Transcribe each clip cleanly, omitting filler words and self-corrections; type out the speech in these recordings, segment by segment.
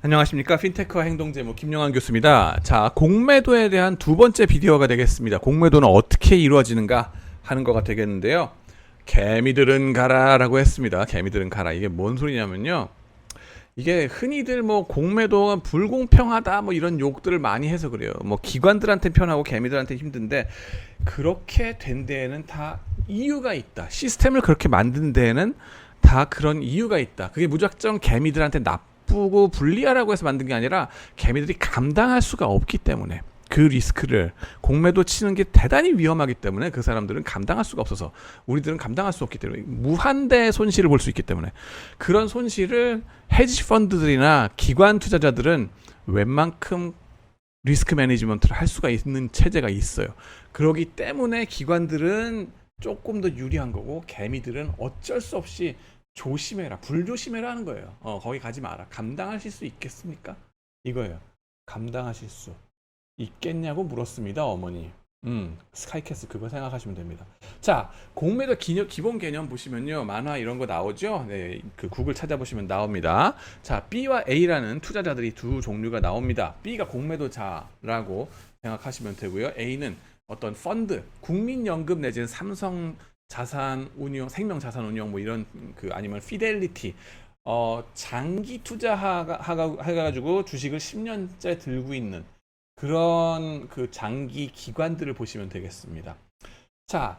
안녕하십니까. 핀테크와 행동재무 김영환 교수입니다. 자, 공매도에 대한 두 번째 비디오가 되겠습니다. 공매도는 어떻게 이루어지는가 하는 거가 되겠는데요. 개미들은 가라라고 했습니다. 개미들은 가라. 이게 뭔 소리냐면요. 이게 흔히들 뭐 공매도가 불공평하다 뭐 이런 욕들을 많이 해서 그래요. 뭐 기관들한테 편하고 개미들한테 힘든데 그렇게 된 데에는 다 이유가 있다. 시스템을 그렇게 만든 데에는 다 그런 이유가 있다. 그게 무작정 개미들한테 나쁘고 불리하라고 해서 만든 게 아니라 개미들이 감당할 수가 없기 때문에 그 리스크를 공매도 치는 게 대단히 위험하기 때문에 그 사람들은 감당할 수가 없어서 우리들은 감당할 수 없기 때문에 무한대의 손실을 볼 수 있기 때문에 그런 손실을 헤지 펀드들이나 기관 투자자들은 웬만큼 리스크 매니지먼트를 할 수가 있는 체제가 있어요. 그렇기 때문에 기관들은 조금 더 유리한 거고 개미들은 어쩔 수 없이 조심해라, 불조심해라 하는 거예요. 거기 가지 마라. 감당하실 수 있겠습니까? 이거예요. 감당하실 수 있겠냐고 물었습니다, 어머니. 스카이캐슬 그거 생각하시면 됩니다. 자, 공매도 기본 개념 보시면요, 만화 이런 거 나오죠. 네, 그 구글 찾아보시면 나옵니다. 자, B와 A라는 투자자들이 두 종류가 나옵니다. B가 공매도자라고 생각하시면 되고요. A는 어떤 펀드, 국민연금 내지는 삼성 자산운용, 생명자산운용 뭐 이런 그 아니면 피델리티 장기 투자해가지고 주식을 10년째 들고 있는 그런 그 장기 기관들을 보시면 되겠습니다. 자,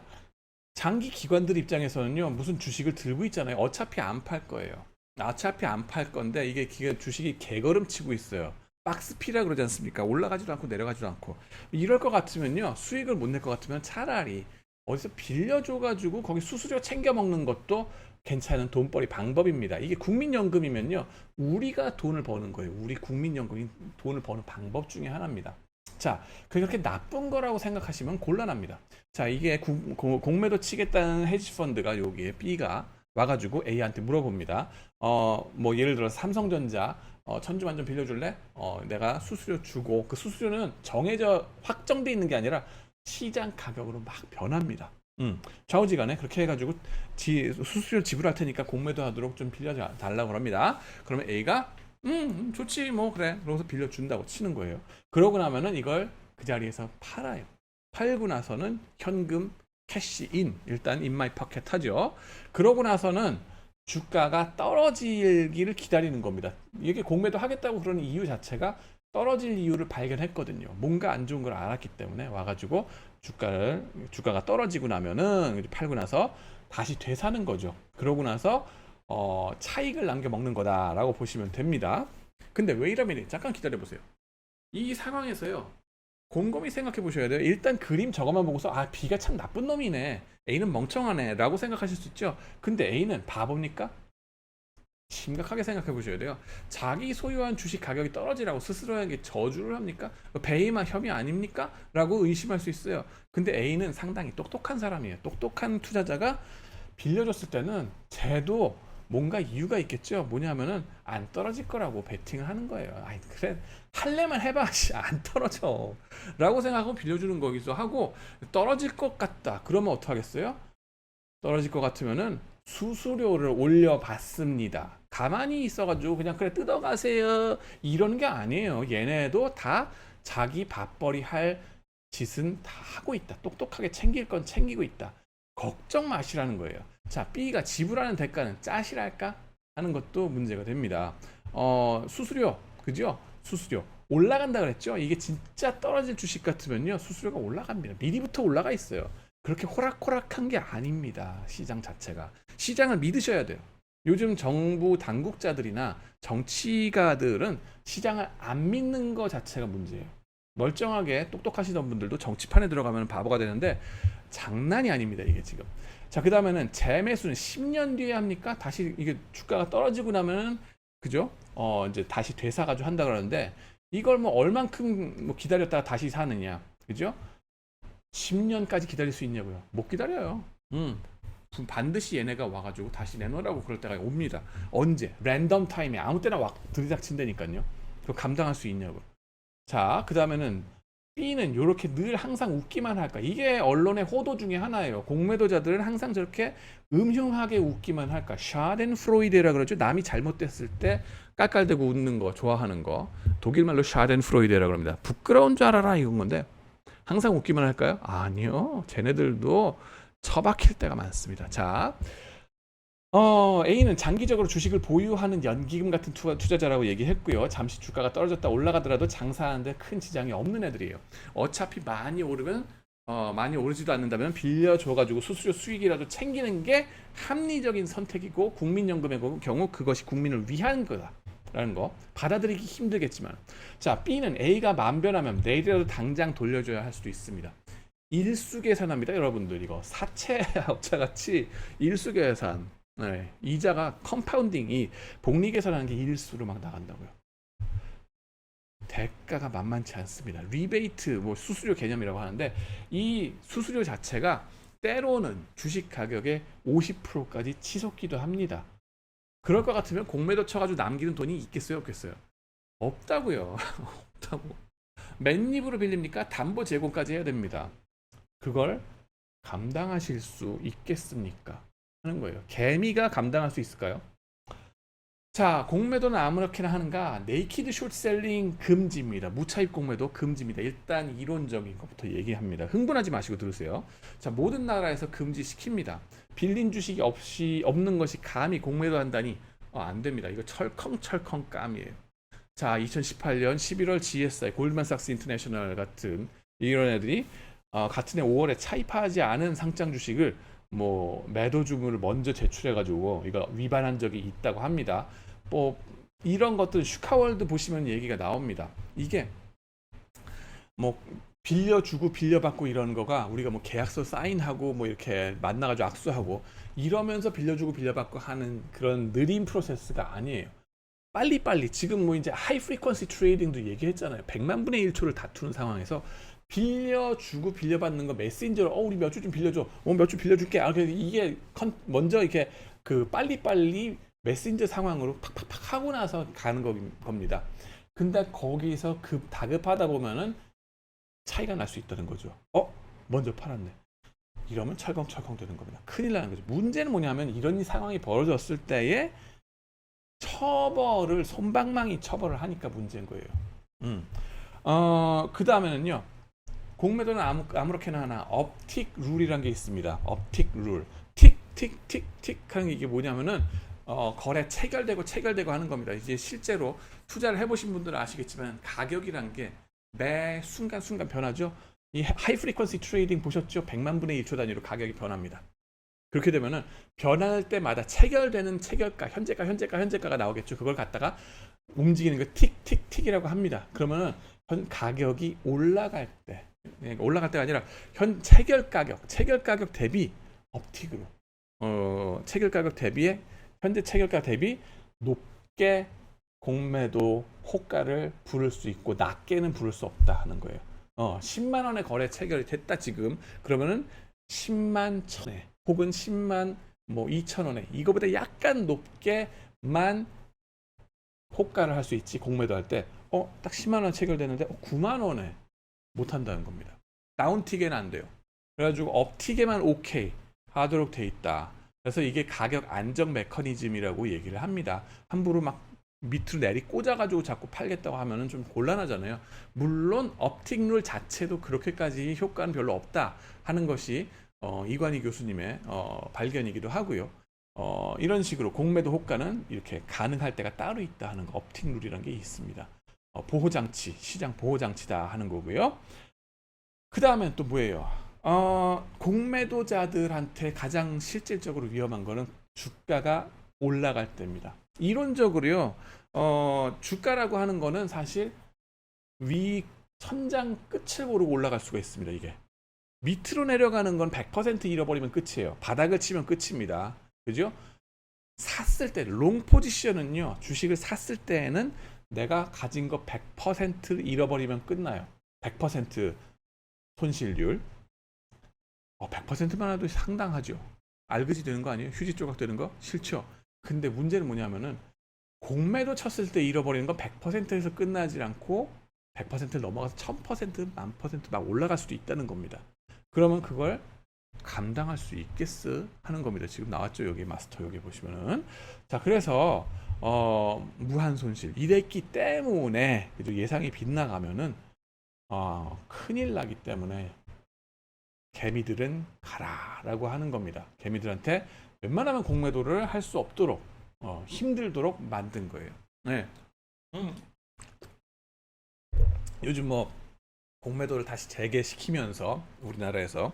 장기 기관들 입장에서는요, 무슨 주식을 들고 있잖아요. 어차피 안 팔 거예요. 어차피 안 팔 건데 이게 주식이 개걸음치고 있어요. 박스피라 그러지 않습니까? 올라가지도 않고 내려가지도 않고. 이럴 것 같으면요, 수익을 못 낼 것 같으면 차라리 어디서 빌려줘가지고 거기 수수료 챙겨 먹는 것도 괜찮은 돈벌이 방법입니다. 이게 국민연금이면요, 우리가 돈을 버는 거예요. 우리 국민연금이 돈을 버는 방법 중에 하나입니다. 자, 그렇게 나쁜 거라고 생각하시면 곤란합니다. 자, 이게 공매도 치겠다는 헤지펀드가 여기에 B가 와가지고 A한테 물어봅니다. 뭐 예를 들어 삼성전자 천주만 좀 빌려줄래? 내가 수수료 주고 그 수수료는 정해져 확정돼 있는 게 아니라 시장 가격으로 막 변합니다. 좌우지간에 그렇게 해가지고 수수료 지불할 테니까 공매도 하도록 좀 빌려달라고 합니다. 그러면 A가 좋지 뭐 그래 그러고서 빌려준다고 치는 거예요. 그러고 나면은 이걸 그 자리에서 팔아요. 팔고 나서는 현금 캐시인, 일단 인마이 파켓 하죠. 그러고 나서는 주가가 떨어지기를 기다리는 겁니다. 이게 공매도 하겠다고 그러는 이유 자체가 떨어질 이유를 발견했거든요. 뭔가 안 좋은 걸 알았기 때문에 와가지고 주가가 떨어지고 나면은 팔고 나서 다시 되사는 거죠. 그러고 나서 차익을 남겨 먹는 거다라고 보시면 됩니다. 근데 왜 이러면 잠깐 기다려 보세요. 이 상황에서요, 곰곰이 생각해 보셔야 돼요. 일단 그림 저것만 보고서 B가 참 나쁜 놈이네, A는 멍청하네 라고 생각하실 수 있죠. 근데 A는 바보입니까? 심각하게 생각해 보셔야 돼요. 자기 소유한 주식 가격이 떨어지라고 스스로에게 저주를 합니까? 배임한 혐의 아닙니까? 라고 의심할 수 있어요. 근데 A는 상당히 똑똑한 사람이에요. 똑똑한 투자자가 빌려줬을 때는 쟤도 뭔가 이유가 있겠죠. 뭐냐면은 안 떨어질 거라고 베팅을 하는 거예요. 아이, 그래 할래만 해봐. 안 떨어져 라고 생각하고 빌려주는 거기서 하고, 떨어질 것 같다 그러면 어떡하겠어요? 떨어질 것 같으면은 수수료를 올려봤습니다. 가만히 있어가지고 그냥 그래 뜯어가세요 이러는 게 아니에요. 얘네도 다 자기 밥벌이 할 짓은 다 하고 있다. 똑똑하게 챙길 건 챙기고 있다. 걱정 마시라는 거예요. 자, B가 지불하는 대가는 짜실할까 하는 것도 문제가 됩니다. 수수료, 그죠? 수수료 올라간다 그랬죠? 이게 진짜 떨어질 주식 같으면요, 수수료가 올라갑니다. 미리부터 올라가 있어요. 그렇게 호락호락한 게 아닙니다. 시장 자체가. 시장을 믿으셔야 돼요. 요즘 정부 당국자들이나 정치가들은 시장을 안 믿는 거 자체가 문제예요. 멀쩡하게 똑똑하시던 분들도 정치판에 들어가면 바보가 되는데 장난이 아닙니다, 이게 지금. 자, 그 다음에는 재매수는 10년 뒤에 합니까? 다시 이게 주가가 떨어지고 나면은, 그죠? 이제 다시 되사가지고 한다 그러는데, 이걸 뭐 얼만큼 뭐 기다렸다가 다시 사느냐, 그죠? 10년까지 기다릴 수 있냐고요? 못 기다려요. 반드시 얘네가 와가지고 다시 내놓으라고 그럴 때가 옵니다. 언제? 랜덤 타임에 아무 때나 들이닥친다니까요. 그거 감당할 수 있냐고. 자, 그 다음에는 B는 이렇게 늘 항상 웃기만 할까? 이게 언론의 호도 중에 하나예요. 공매도자들은 항상 저렇게 음흉하게 웃기만 할까? 샤덴프로이데라 그러죠. 남이 잘못됐을 때 깔깔대고 웃는 거 좋아하는 거. 독일말로 샤덴프로이데라 그럽니다. 부끄러운 줄 알아라 이건 건데 항상 웃기만 할까요? 아니요. 쟤네들도 처박힐 때가 많습니다. 자, A는 장기적으로 주식을 보유하는 연기금 같은 투자자라고 얘기했고요. 잠시 주가가 떨어졌다 올라가더라도 장사하는데 큰 지장이 없는 애들이에요. 어차피 많이 오르면 많이 오르지도 않는다면 빌려줘가지고 수수료 수익이라도 챙기는 게 합리적인 선택이고 국민연금의 경우 그것이 국민을 위한 거다라는 거 받아들이기 힘들겠지만 자 B는 A가 만변하면 내일이라도 당장 돌려줘야 할 수도 있습니다. 일수계산합니다. 여러분들 이거 사채업자 같이 일수계산 네, 이자가 컴파운딩이 복리계산하는 게 일수로 막 나간다고요. 대가가 만만치 않습니다. 리베이트, 뭐 수수료 개념이라고 하는데 이 수수료 자체가 때로는 주식 가격의 50%까지 치솟기도 합니다. 그럴 것 같으면 공매도 쳐가지고 남기는 돈이 있겠어요, 없겠어요? 없다고요. 없다고. 맨입으로 빌립니까? 담보 제공까지 해야 됩니다. 그걸 감당하실 수 있겠습니까? 하는 거예요. 개미가 감당할 수 있을까요? 자, 공매도는 아무렇게나 하는가? 네이키드 숏셀링 금지입니다. 무차입 공매도 금지입니다. 일단 이론적인 것부터 얘기합니다. 흥분하지 마시고 들으세요. 자, 모든 나라에서 금지시킵니다. 빌린 주식이 없는 것이 감히 공매도 한다니 안 됩니다. 이거 철컹철컹 깜이에요. 자, 2018년 11월 GSI 골드만삭스 인터내셔널 같은 이런 애들이 같은 해 5월에 차입하지 않은 상장 주식을 뭐 매도 주문을 먼저 제출해가지고 이거 위반한 적이 있다고 합니다. 뭐 이런 것들 슈카월드 보시면 얘기가 나옵니다. 이게 뭐 빌려주고 빌려받고 이러는 거가 우리가 뭐 계약서 사인하고 뭐 이렇게 만나가지고 악수하고 이러면서 빌려주고 빌려받고 하는 그런 느린 프로세스가 아니에요. 빨리빨리 지금 뭐 이제 하이 프리퀀시 트레이딩도 얘기했잖아요. 100만 분의 1초를 다투는 상황에서 빌려주고 빌려받는 거 메신저로 우리 몇 주 좀 빌려줘. 몇 주 빌려줄게. 이게 먼저 이렇게 그 빨리빨리 메신저 상황으로 팍팍팍 하고 나서 가는 겁니다. 근데 거기서 다급하다 보면은 차이가 날 수 있다는 거죠. 먼저 팔았네. 이러면 철컹철컹 되는 겁니다. 큰일 나는 거죠. 문제는 뭐냐면 이런 상황이 벌어졌을 때에 손방망이 처벌을 하니까 문제인 거예요. 그 다음에는요. 공매도는 아무렇게나 하나 업틱 룰이라는 게 있습니다. 업틱 룰. 틱틱틱틱 하는 게 이게 뭐냐면은 거래 체결되고 하는 겁니다. 이제 실제로 투자를 해보신 분들은 아시겠지만 가격이란 게 매 순간순간 변하죠. 이 하이 프리퀀시 트레이딩 보셨죠? 100만 분의 1초 단위로 가격이 변합니다. 그렇게 되면은 변할 때마다 체결되는 체결가, 현재가가 나오겠죠. 그걸 갖다가 움직이는 거 틱틱틱이라고 합니다. 그러면은 가격이 올라갈 때가 아니라 체결 가격 대비 업틱으로 체결 가격 대비에 현재 체결가 대비 높게 공매도 호가를 부를 수 있고 낮게는 부를 수 없다 하는 거예요. 10만 원의 거래 체결이 됐다 지금. 그러면은 10만 1,000에 혹은 10만 2,000원에 이거보다 약간 높게만 호가를 할 수 있지. 공매도 할 때 딱 10만 원 체결되는데 9만 원에 못 한다는 겁니다. 다운틱에는 안 돼요. 그래가지고 업틱에만 오케이 하도록 돼 있다. 그래서 이게 가격 안정 메커니즘이라고 얘기를 합니다. 함부로 막 밑으로 꽂아가지고 자꾸 팔겠다고 하면은 좀 곤란하잖아요. 물론 업틱 룰 자체도 그렇게까지 효과는 별로 없다 하는 것이 이관희 교수님의 발견이기도 하고요. 이런 식으로 공매도 호가는 이렇게 가능할 때가 따로 있다 하는 거, 업틱 룰이라는 게 있습니다. 보호장치, 시장 보호장치다 하는 거고요. 그 다음엔 또 뭐예요? 공매도자들한테 가장 실질적으로 위험한 거는 주가가 올라갈 때입니다. 이론적으로요, 주가라고 하는 거는 사실 위 천장 끝을 모르고 올라갈 수가 있습니다. 이게 밑으로 내려가는 건 100% 잃어버리면 끝이에요. 바닥을 치면 끝입니다. 그죠? 샀을 때 롱 포지션은요, 주식을 샀을 때에는 내가 가진 거 100% 잃어버리면 끝나요. 100% 손실률. 100%만 해도 상당하죠. 알그지 되는 거 아니에요? 휴지 조각 되는 거? 싫죠. 근데 문제는 뭐냐면은 공매도 쳤을 때 잃어버리는 건 100%에서 끝나지 않고 100%를 넘어가서 1000%, 1000%막 올라갈 수도 있다는 겁니다. 그러면 그걸 감당할 수 있겠어 하는 겁니다. 지금 나왔죠, 여기 마스터 여기 보시면은. 자, 그래서 무한 손실 이랬기 때문에 예상이 빗나가면은 큰일 나기 때문에 개미들은 가라라고 하는 겁니다. 개미들한테 웬만하면 공매도를 할 수 없도록 힘들도록 만든 거예요. 네. 요즘 뭐 공매도를 다시 재개시키면서 우리나라에서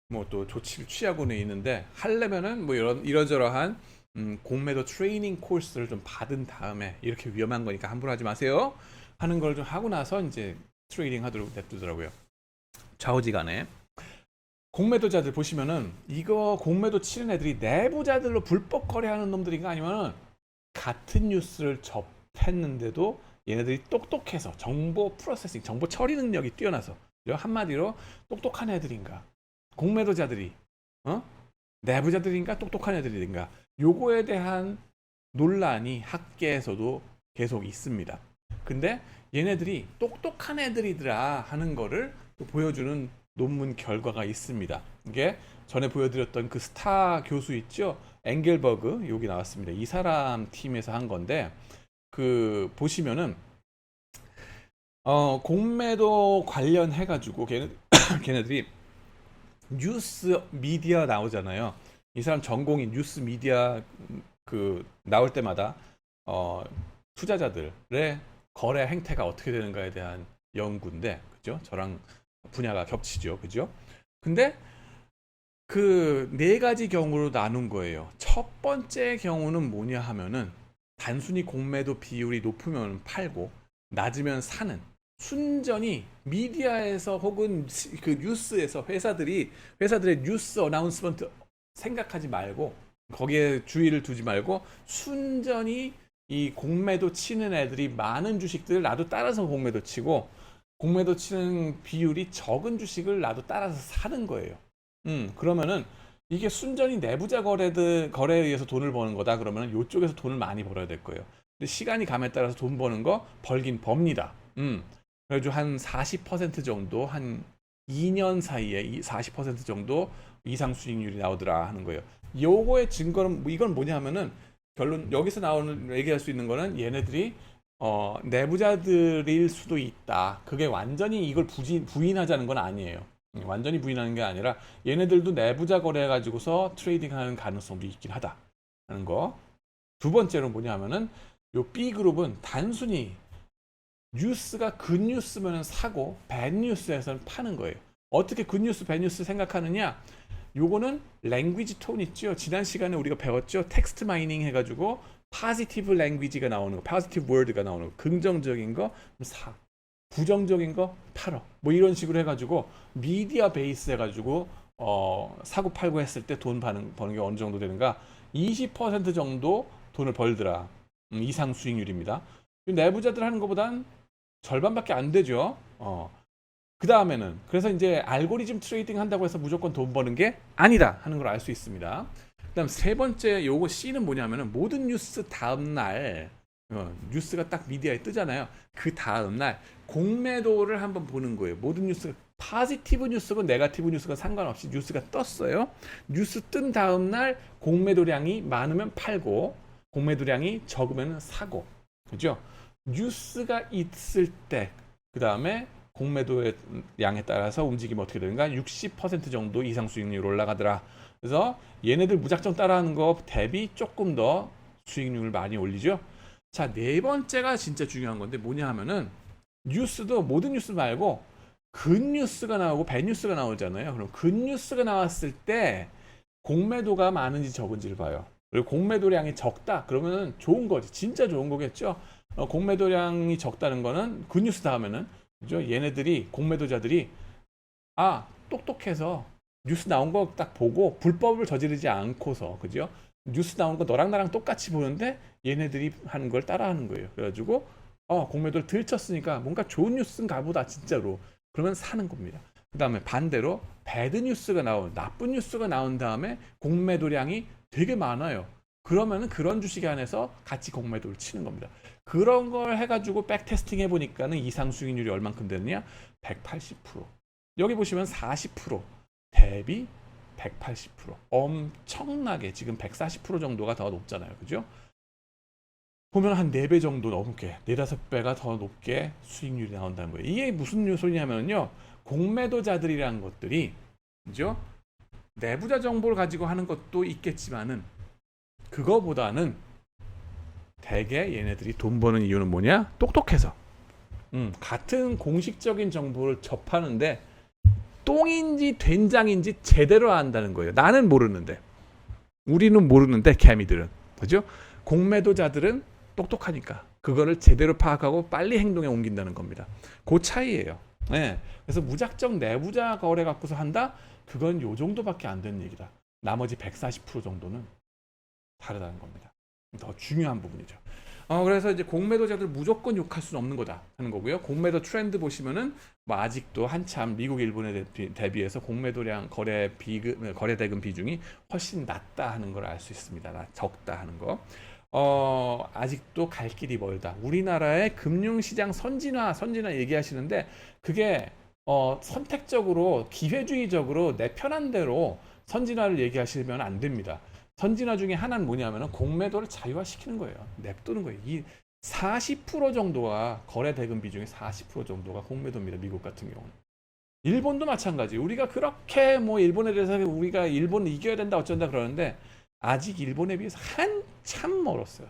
뭐 또 조치를 취하고는 있는데, 하려면은 뭐 이런저런한 공매도 트레이닝 코스를 좀 받은 다음에, 이렇게 위험한 거니까 함부로 하지 마세요 하는 걸 좀 하고 나서 이제 트레이딩 하도록 냅두더라고요. 좌우지간에 공매도자들 보시면은 이거 공매도 치는 애들이 내부자들로 불법 거래하는 놈들인가, 아니면 같은 뉴스를 접했는데도 얘네들이 똑똑해서 정보 프로세싱, 정보 처리 능력이 뛰어나서, 한마디로 똑똑한 애들인가, 공매도자들이 내부자들인가 똑똑한 애들인가, 요거에 대한 논란이 학계에서도 계속 있습니다. 근데 얘네들이 똑똑한 애들이더라 하는 거를 또 보여주는 논문 결과가 있습니다. 이게 전에 보여드렸던 그 스타 교수 있죠? 앵겔버그, 여기 나왔습니다. 이 사람 팀에서 한 건데, 그 보시면은 공매도 관련해가지고 걔네들이 뉴스 미디어 나오잖아요. 이 사람 전공인 뉴스 미디어 그 나올 때마다 투자자들의 거래 행태가 어떻게 되는가에 대한 연구인데, 그죠? 저랑 분야가 겹치죠, 그죠? 근데 그 네 가지 경우로 나눈 거예요. 첫 번째 경우는 뭐냐 하면은, 단순히 공매도 비율이 높으면 팔고 낮으면 사는, 순전히 미디어에서 혹은 그 뉴스에서 회사들의 뉴스 어나운스먼트 생각하지 말고, 거기에 주의를 두지 말고 순전히 이 공매도 치는 애들이 많은 주식들을 나도 따라서 공매도 치고, 공매도 치는 비율이 적은 주식을 나도 따라서 사는 거예요. 그러면은 이게 순전히 내부자 거래에 의해서 돈을 버는 거다 그러면은 이쪽에서 돈을 많이 벌어야 될 거예요. 근데 시간이 감에 따라서 돈 버는 거 벌긴 법니다. 그래가지고 한 40% 정도, 한 2년 사이에 40% 정도 이상 수익률이 나오더라 하는 거예요. 요거의 증거는, 이건 뭐냐 하면은, 결론 여기서 얘기할 수 있는 거는 얘네들이 내부자들일 수도 있다. 그게 완전히 이걸 부인하자는 건 아니에요. 완전히 부인하는 게 아니라 얘네들도 내부자 거래 가지고서 트레이딩하는 가능성도 있긴 하다 하는 거. 두 번째로 뭐냐 하면은, 요 B그룹은 단순히 뉴스가 굿뉴스면 사고 배드뉴스에서는 파는 거예요. 어떻게 굿뉴스 배드뉴스 생각하느냐, 요거는 랭귀지 톤 있죠. 지난 시간에 우리가 배웠죠. 텍스트 마이닝 해가지고 파지티브 랭귀지가 나오는 거, 파지티브 월드가 나오는 거, 긍정적인 거 사, 부정적인 거 팔어, 뭐 이런 식으로 해가지고 미디어 베이스 해가지고 사고 팔고 했을 때 돈 버는 게 어느 정도 되는가, 20% 정도 돈을 벌더라. 이상 수익률입니다. 내부자들 하는 것보단 절반밖에 안 되죠. 그 다음에는, 그래서 이제 알고리즘 트레이딩 한다고 해서 무조건 돈 버는 게 아니다 하는 걸 알 수 있습니다. 그 다음 세 번째, 요거 C는 뭐냐면은, 모든 뉴스 다음날 뉴스가 딱 미디어에 뜨잖아요. 그 다음날 공매도를 한번 보는 거예요. 모든 뉴스가 파지티브 뉴스고 네거티브 뉴스가 상관없이 뉴스가 떴어요. 뉴스 뜬 다음날 공매도량이 많으면 팔고, 공매도량이 적으면 사고, 그죠? 뉴스가 있을 때, 그 다음에 공매도의 양에 따라서 움직이면 어떻게 되는가, 60% 정도 이상 수익률이 올라가더라. 그래서 얘네들 무작정 따라하는 거 대비 조금 더 수익률을 많이 올리죠. 자, 네 번째가 진짜 중요한 건데 뭐냐 하면은, 뉴스도 모든 뉴스 말고 굿뉴스가 나오고 배뉴스가 나오잖아요. 그럼 굿뉴스가 나왔을 때 공매도가 많은지 적은지를 봐요. 그리고 공매도량이 적다 그러면 좋은 거지, 진짜 좋은 거겠죠. 공매도량이 적다는 거는 굿뉴스다 하면은, 그죠? 얘네들이, 공매도자들이 똑똑해서 뉴스 나온 거 딱 보고 불법을 저지르지 않고서, 그죠? 뉴스 나온 거 너랑 나랑 똑같이 보는데 얘네들이 하는 걸 따라하는 거예요. 그래가지고 공매도를 들쳤으니까 뭔가 좋은 뉴스인가 보다 진짜로, 그러면 사는 겁니다. 그 다음에 반대로 배드 뉴스가 나온, 나쁜 뉴스가 나온 다음에 공매도량이 되게 많아요. 그러면은 그런 주식에 한해서 같이 공매도를 치는 겁니다. 그런 걸 해가지고 백테스팅 해보니까는 이상 수익률이 얼만큼 되느냐? 180%. 여기 보시면 40% 대비 180%. 엄청나게 지금 140% 정도가 더 높잖아요. 그죠? 보면 한 4배 정도 넘게, 4, 5배가 더 높게 수익률이 나온다는 거예요. 이게 무슨 소리냐면요. 공매도자들이라는 것들이, 그죠? 내부자 정보를 가지고 하는 것도 있겠지만은, 그거보다는 대개 얘네들이 돈 버는 이유는 뭐냐? 똑똑해서. 같은 공식적인 정보를 접하는데, 똥인지 된장인지 제대로 안다는 거예요. 나는 모르는데. 우리는 모르는데, 개미들은. 그죠? 공매도자들은 똑똑하니까 그거를 제대로 파악하고 빨리 행동에 옮긴다는 겁니다. 그 차이예요. 네. 그래서 무작정 내부자 거래 갖고서 한다? 그건 요 정도밖에 안 되는 얘기다. 나머지 140% 정도는 다르다는 겁니다. 더 중요한 부분이죠. 그래서 이제 공매도자들 무조건 욕할 수는 없는 거다 하는 거고요. 공매도 트렌드 보시면은 뭐 아직도 한참 미국, 일본에 대비해서 공매도량 거래 대금 비중이 훨씬 낮다 하는 걸 알 수 있습니다. 적다 하는 거. 아직도 갈 길이 멀다. 우리나라의 금융시장 선진화 얘기하시는데 그게 선택적으로 기회주의적으로 내 편한 대로 선진화를 얘기하시면 안 됩니다. 선진화 중에 하나는 뭐냐면은 공매도를 자유화시키는 거예요. 냅두는 거예요. 이 40% 정도가 거래 대금 비중의 40% 정도가 공매도입니다. 미국 같은 경우는. 일본도 마찬가지. 우리가 그렇게 뭐 일본에 대해서 우리가 일본을 이겨야 된다 어쩐다 그러는데 아직 일본에 비해서 한참 멀었어요.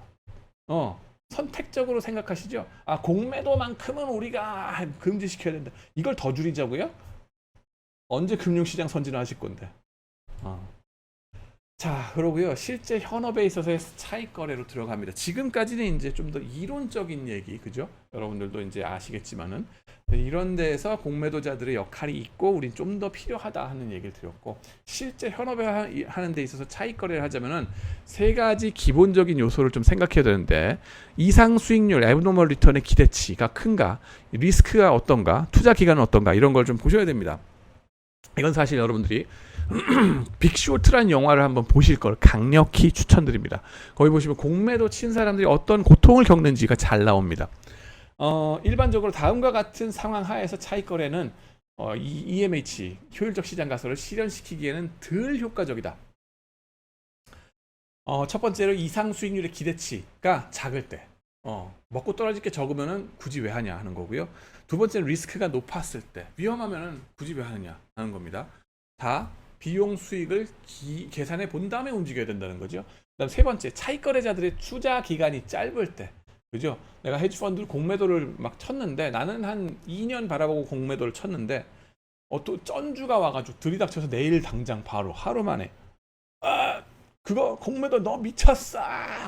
선택적으로 생각하시죠. 공매도만큼은 우리가 금지시켜야 된다. 이걸 더 줄이자고요? 언제 금융시장 선진화하실 건데? 자, 그러고요. 실제 현업에 있어서의 차익 거래로 들어갑니다. 지금까지는 이제 좀 더 이론적인 얘기, 그죠? 여러분들도 이제 아시겠지만은 이런 데에서 공매도자들의 역할이 있고 우린 좀 더 필요하다 하는 얘기를 드렸고 실제 현업에 하는 데 있어서 차익 거래를 하자면은 3가지 기본적인 요소를 좀 생각해야 되는데 이상 수익률, 애브노멀 리턴의 기대치가 큰가, 리스크가 어떤가, 투자 기간은 어떤가 이런 걸 좀 보셔야 됩니다. 이건 사실 여러분들이 빅쇼트라는 영화를 한번 보실 걸 강력히 추천드립니다. 거기 보시면 공매도 친 사람들이 어떤 고통을 겪는지가 잘 나옵니다. 일반적으로 다음과 같은 상황 하에서 차익 거래는 EMH 효율적 시장 가설을 실현시키기에는 덜 효과적이다. 첫 번째로 이상 수익률의 기대치가 작을 때, 먹고 떨어질 게 적으면은 굳이 왜 하냐 하는 거고요. 두 번째는 리스크가 높았을 때, 위험하면은 굳이 왜 하느냐 하는 겁니다. 다 비용 수익을 계산해 본 다음에 움직여야 된다는 거죠. 그다음 세 번째, 차익 거래자들의 투자 기간이 짧을 때, 그죠? 내가 헤지 펀드를 공매도를 막 쳤는데 나는 한 2년 바라보고 공매도를 쳤는데 또 쩐주가 와가지고 들이닥쳐서 내일 당장 바로 하루 만에 그거 공매도 너 미쳤어.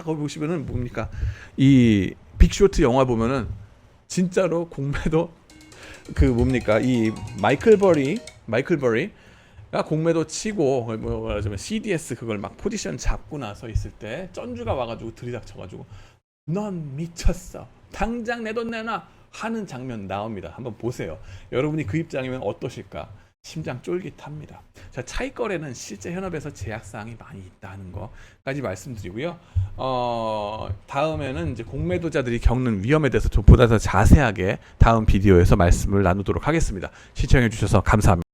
거기 보시면은 뭡니까? 이 빅쇼트 영화 보면은 진짜로 공매도 뭡니까? 이 마이클 버리가 공매도 치고 뭐 말하자면 CDS 그걸 막 포지션 잡고 나서 있을 때 쩐주가 와가지고 들이닥쳐가지고 넌 미쳤어. 당장 내 돈 내놔 하는 장면 나옵니다. 한번 보세요. 여러분이 그 입장이면 어떠실까? 심장 쫄깃합니다. 자, 차익 거래는 실제 현업에서 제약사항이 많이 있다는 거까지 말씀드리고요. 다음에는 이제 공매도자들이 겪는 위험에 대해서 좀 보다 더 자세하게 다음 비디오에서 말씀을 나누도록 하겠습니다. 시청해 주셔서 감사합니다.